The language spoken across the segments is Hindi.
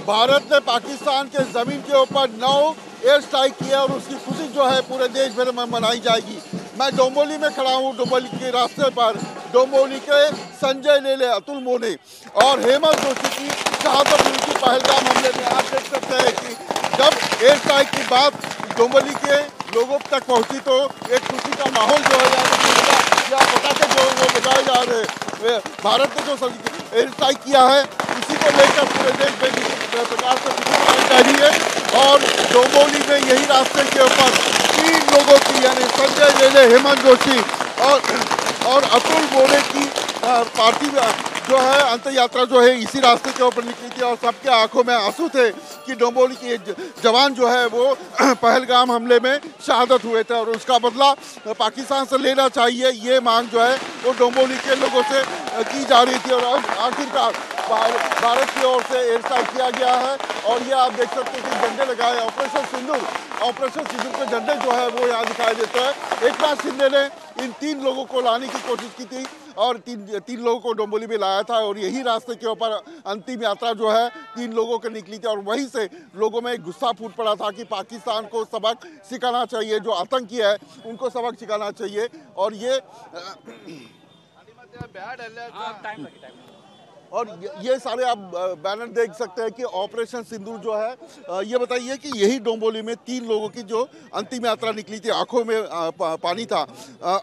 भारत ने पाकिस्तान के ज़मीन के ऊपर 9 एयर स्ट्राइक किया और उसकी खुशी जो है पूरे देश भर में मनाई जाएगी। मैं डोंबिवली में खड़ा हूँ। डोंबिवली के रास्ते पर डोंबिवली के संजय लेले, अतुल मोने और हेमंत जोशी की शहादत हुई थी पहलगाम हमले में। आप देख सकते हैं कि जब एयर स्ट्राइक की बात डोंबिवली के लोगों तक पहुंची तो एक खुशी का माहौल जो है या पटाखे जो वो बजाए जा रहे हैं। भारत ने जो एयर स्ट्राइक किया है उसी को लेकर पूरे देश में जिस प्रकार से खुशी मनाई जा रही है। और डोंबिवली में यही रास्ते के ऊपर 3 लोगों की यानी संजय लेले, हेमंत जोशी और अतुल मोने की पार्थिव जो है अंत यात्रा जो है इसी रास्ते के ऊपर निकली थी। और सबके आंखों में आंसू थे कि डोंबिवली के जवान जो है वो पहलगाम हमले में शहादत हुए थे और उसका बदला पाकिस्तान से लेना चाहिए, ये मांग जो है वो डोंबिवली के लोगों से की जा रही थी। और आखिरकार भारत की ओर से एयर स्ट्राइक किया गया है और ये आप देख सकते हैं कि झंडे लगाए। ऑपरेशन सिंदूर के झंडे जो है वो यहाँ दिखाई देते हैं। एकनाथ शिंदे ने इन 3 लोगों को लाने की कोशिश की थी और तीन लोगों को डोंबिवली में लाया था और यही रास्ते के ऊपर अंतिम यात्रा जो है 3 लोगों की निकली थी। और वहीं से लोगों में गुस्सा फूट पड़ा था कि पाकिस्तान को सबक सिखाना चाहिए, जो आतंकी है उनको सबक सिखाना चाहिए। और ये सारे आप बैनर देख सकते हैं कि ऑपरेशन सिंदूर जो है। ये बताइए कि यही डोंबिवली में 3 लोगों की जो अंतिम यात्रा निकली थी, आंखों में पानी था,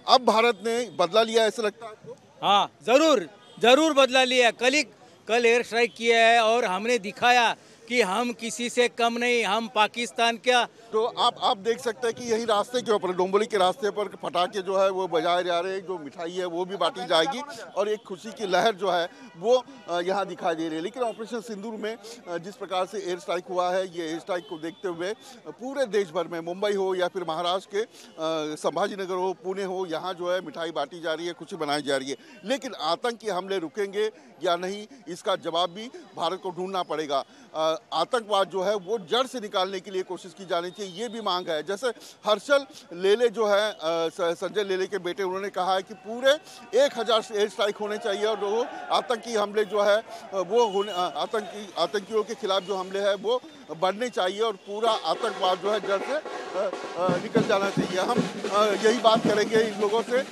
अब भारत ने बदला लिया ऐसा लगता है आपको? हाँ, जरूर बदला लिया। कल एयर स्ट्राइक किया है और हमने दिखाया कि हम किसी से कम नहीं, हम पाकिस्तान क्या। तो आप देख सकते हैं कि यही रास्ते के ऊपर डोंबिवली के रास्ते पर पटाखे जो है वो बजाए जा रहे हैं, जो मिठाई है वो भी बांटी जाएगी और एक खुशी की लहर जो है वो यहाँ दिखाई दे रही है। लेकिन ऑपरेशन सिंदूर में जिस प्रकार से एयर स्ट्राइक हुआ है, ये एयर स्ट्राइक को देखते हुए पूरे देश भर में, मुंबई हो या फिर महाराष्ट्र के संभाजी नगर हो, पुणे हो, यहाँ जो है मिठाई बांटी जा रही है, खुशी मनाई जा रही है। लेकिन आतंकी हमले रुकेंगे या नहीं, इसका जवाब भी भारत को ढूंढना पड़ेगा। आतंकवाद जो है वो जड़ से निकालने के लिए कोशिश की जानी चाहिए, ये भी मांग है। जैसे हर्षल लेले जो है संजय लेले के बेटे, उन्होंने कहा है कि पूरे 1000 एयर स्ट्राइक होने चाहिए और वो आतंकी हमले जो है वो आतंकियों के खिलाफ जो हमले हैं वो बढ़ने चाहिए और पूरा आतंकवाद जो है जड़ से निकल जाना चाहिए। हम यही बात करेंगे इन लोगों से।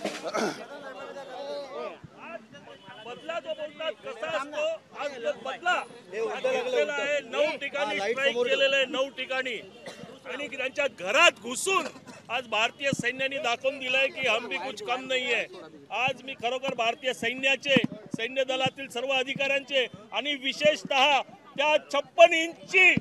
बदला जो बोलतात कसा असतो, आज बदला घेतलेला आहे। 9 ठिकाणी स्ट्राईक केलेले आहे, 9 ठिकाणी, आणि त्यांच्या घरात घुसून आज भारतीय सैन्याने दाखवून दिलंय की हम भी कुछ कम नहीं है। आज मी खरोखर भारतीय सैन्याचे, सैन्य दलातील सर्व अधिकाऱ्यांचे आणि विशेषतः त्या 56 इंची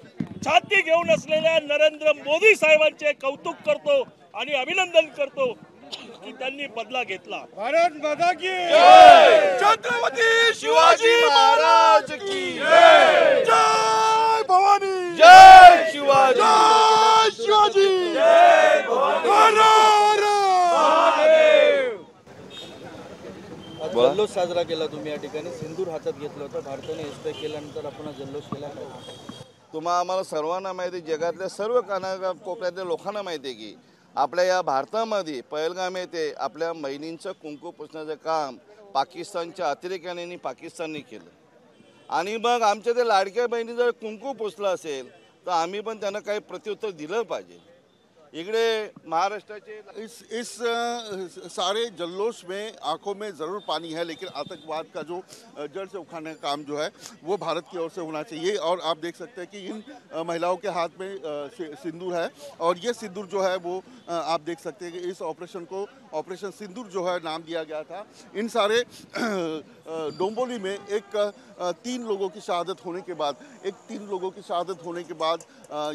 छाती घेऊन असलेल्या नरेंद्र मोदी साहेबांचे कौतुक करतो आणि अभिनंदन करतो की त्यांनी बदला घेतला। भारत माता की जय, छत्रपती शिवाजी महाराज की जय, जय भवानी, जय शिवाजी, जय शिवाजी, जय भवानी। जल्लोष साजरा केला तुम्ही या ठिकाणी, सिंदूर हातात घेतलं होतं, भारताने एयर स्ट्राइक केल्यानंतर आपण जल्लोष केला काय? आम्हाला सर्वांना माहिती, जगातल्या सर्व कोपऱ्यातल्या लोकांना माहिती आहे की आपल्या या भारतामध्ये पहलगाम येथे आपल्या बहिणींचं कुंकू पुसण्याचं काम पाकिस्तानच्या अतिरेक्याने आणि पाकिस्तानने केलं। आणि मग आमच्या ते लाडक्या बहिणी जर कुंकू पुसलं असेल तर आम्ही पण त्यांना काही प्रत्युत्तर दिलं पाहिजे। इकडे महाराष्ट्राचे इस सारे जल्लोष में आंखों में ज़रूर पानी है, लेकिन आतंकवाद का जो जड़ से उखाड़ने का काम जो है वो भारत की ओर से होना चाहिए। और आप देख सकते हैं कि इन महिलाओं के हाथ में सिंदूर है और ये सिंदूर जो है वो आप देख सकते हैं कि इस ऑपरेशन को ऑपरेशन सिंदूर जो है नाम दिया गया था। इन सारे डोंबिवली में 3 लोगों की शहादत होने के बाद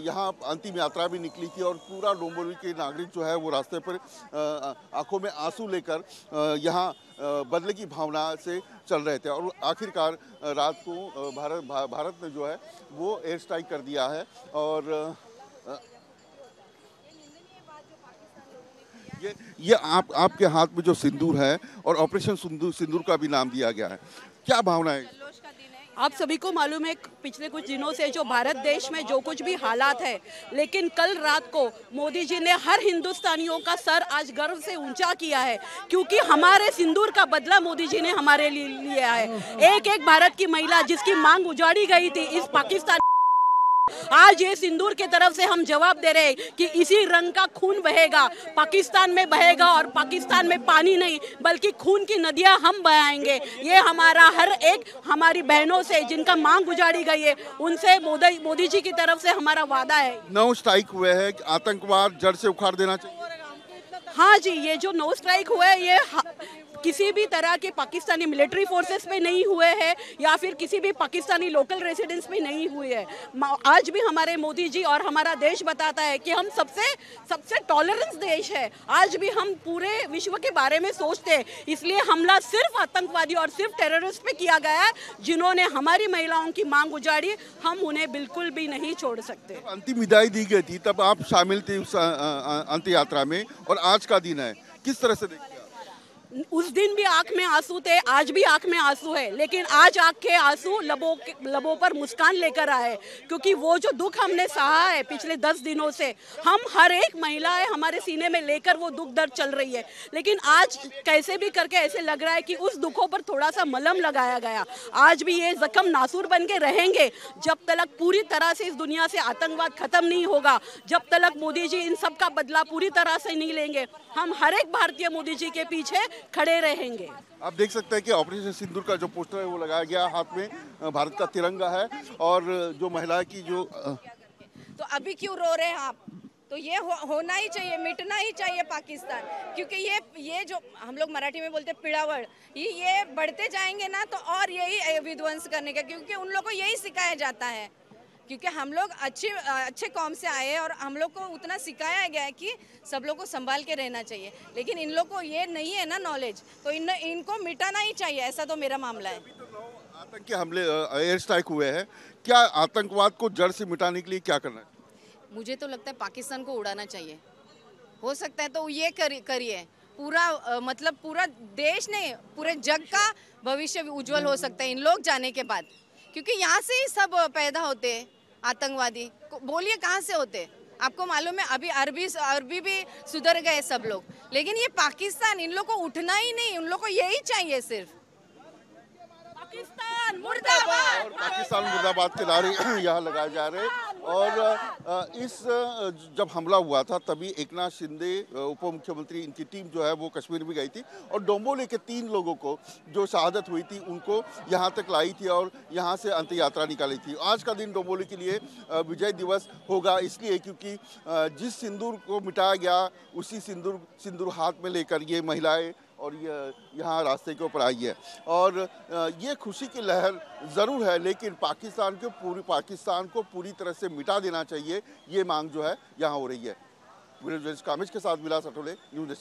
यहाँ अंतिम यात्रा भी निकली थी और पूरा डोंबिवली के नागरिक जो है वो रास्ते पर आंखों में आंसू लेकर यहाँ बदले की भावना से चल रहे थे। और आखिरकार रात को भारत ने जो है वो एयर स्ट्राइक कर दिया है। और ये आपके हाथ में जो सिंदूर है और ऑपरेशन सिंदूर का भी नाम दिया गया है, क्या भावना है? आप सभी को मालूम है पिछले कुछ दिनों से जो भारत देश में जो कुछ भी हालात है, लेकिन कल रात को मोदी जी ने हर हिंदुस्तानियों का सर आज गर्व से ऊंचा किया है, क्योंकि हमारे सिंदूर का बदला मोदी जी ने हमारे लिए लिया है। एक एक भारत की महिला जिसकी मांग उजाड़ी गई थी इस पाकिस्तान आज ये सिंदूर की तरफ से हम जवाब दे रहे हैं कि इसी रंग का खून बहेगा, पाकिस्तान में बहेगा, और पाकिस्तान में पानी नहीं बल्कि खून की नदियां हम बहाएंगे। ये हमारा हर एक हमारी बहनों से जिनका मांग उजाड़ी गई है उनसे मोदी जी की तरफ से हमारा वादा है। 9 स्ट्राइक हुए हैं, आतंकवाद जड़ से उखाड़ देना चाहिए। हाँ जी, ये जो 9 स्ट्राइक हुए ये किसी भी तरह के पाकिस्तानी मिलिट्री फोर्सेस पे नहीं हुए हैं या फिर किसी भी पाकिस्तानी लोकल रेसिडेंट्स पे नहीं हुए हैं। आज भी हमारे मोदी जी और हमारा देश बताता है कि हम सबसे टॉलरेंस देश है। आज भी हम पूरे विश्व के बारे में सोचते हैं, इसलिए हमला सिर्फ आतंकवादी और सिर्फ टेररिस्ट पे किया गया है जिन्होंने हमारी महिलाओं की मांग उजाड़ी। हम उन्हें बिल्कुल भी नहीं छोड़ सकते। अंतिम विदाई दी गई थी तब आप शामिल थे उस अंत्य यात्रा में, और आज का दिन है, किस तरह से देखते हैं? उस दिन भी आंख में आंसू थे, आज भी आंख में आंसू है, लेकिन आज आंख के आंसू लबों पर मुस्कान लेकर आए, क्योंकि वो जो दुख हमने सहा है पिछले 10 दिनों से, हम हर एक महिलाएं हमारे सीने में लेकर वो दुख दर्द चल रही है। लेकिन आज कैसे भी करके ऐसे लग रहा है कि उस दुखों पर थोड़ा सा मलहम लगाया गया। आज भी ये जख्म नासूर बन के रहेंगे जब तक पूरी तरह से इस दुनिया से आतंकवाद खत्म नहीं होगा, जब तक मोदी जी इन सब का बदला पूरी तरह से नहीं लेंगे। हम हर एक भारतीय मोदी जी के पीछे खड़े रहेंगे। आप देख सकते हैं कि ऑपरेशन सिंदूर का जो पोस्टर है वो लगाया गया, हाथ में भारत का तिरंगा है, और जो महिला की जो तो अभी क्यों रो रहे हैं आप? तो ये होना ही चाहिए, मिटना ही चाहिए पाकिस्तान, क्योंकि ये जो हम लोग मराठी में बोलते हैं पिड़ावड़, ये बढ़ते जाएंगे ना तो और यही विध्वंस करने का, क्योंकि उन लोगों को यही सिखाया जाता है। क्योंकि हम लोग अच्छे कौम से आए हैं और हम लोग को उतना सिखाया गया है कि सब लोग को संभाल के रहना चाहिए, लेकिन इन लोग को ये नहीं है ना नॉलेज, तो इनको मिटाना ही चाहिए। ऐसा तो मेरा मामला है। आतंकी हमले, एयर स्ट्राइक हुए हैं, क्या आतंकवाद को जड़ से मिटाने के लिए क्या करना है? मुझे तो लगता है पाकिस्तान को उड़ाना चाहिए। हो सकता है तो ये करिए, पूरा मतलब पूरा देश नहीं पूरे जग का भविष्य उज्जवल हो सकता है इन लोग जाने के बाद, क्योंकि यहाँ से ही सब पैदा होते हैं आतंकवादी। बोलिए कहाँ से होते? आपको मालूम है अभी अरबी भी सुधर गए सब लोग, लेकिन ये पाकिस्तान, इन लोग को उठना ही नहीं, उन लोग को यही चाहिए सिर्फ पाकिस्तान मुर्दाबाद। पाकिस्तान मुर्दाबाद के नारे यहाँ लगाए जा रहे हैं। और इस जब हमला हुआ था तभी एकनाथ शिंदे उप मुख्यमंत्री, इनकी टीम जो है वो कश्मीर भी गई थी और डोंबोली के 3 लोगों को जो शहादत हुई थी उनको यहाँ तक लाई थी और यहाँ से अंत्य यात्रा निकाली थी। आज का दिन डोंबोली के लिए विजय दिवस होगा, इसलिए क्योंकि जिस सिंदूर को मिटाया गया उसी सिंदूर हाथ में लेकर ये महिलाएं और ये यहाँ रास्ते के ऊपर आई है। और ये खुशी की लहर ज़रूर है, लेकिन पाकिस्तान को पूरी तरह से मिटा देना चाहिए, ये मांग जो है यहाँ हो रही है। वीडियो जर्नलिस्ट कामिज के साथ विलास अठोले, न्यूज़।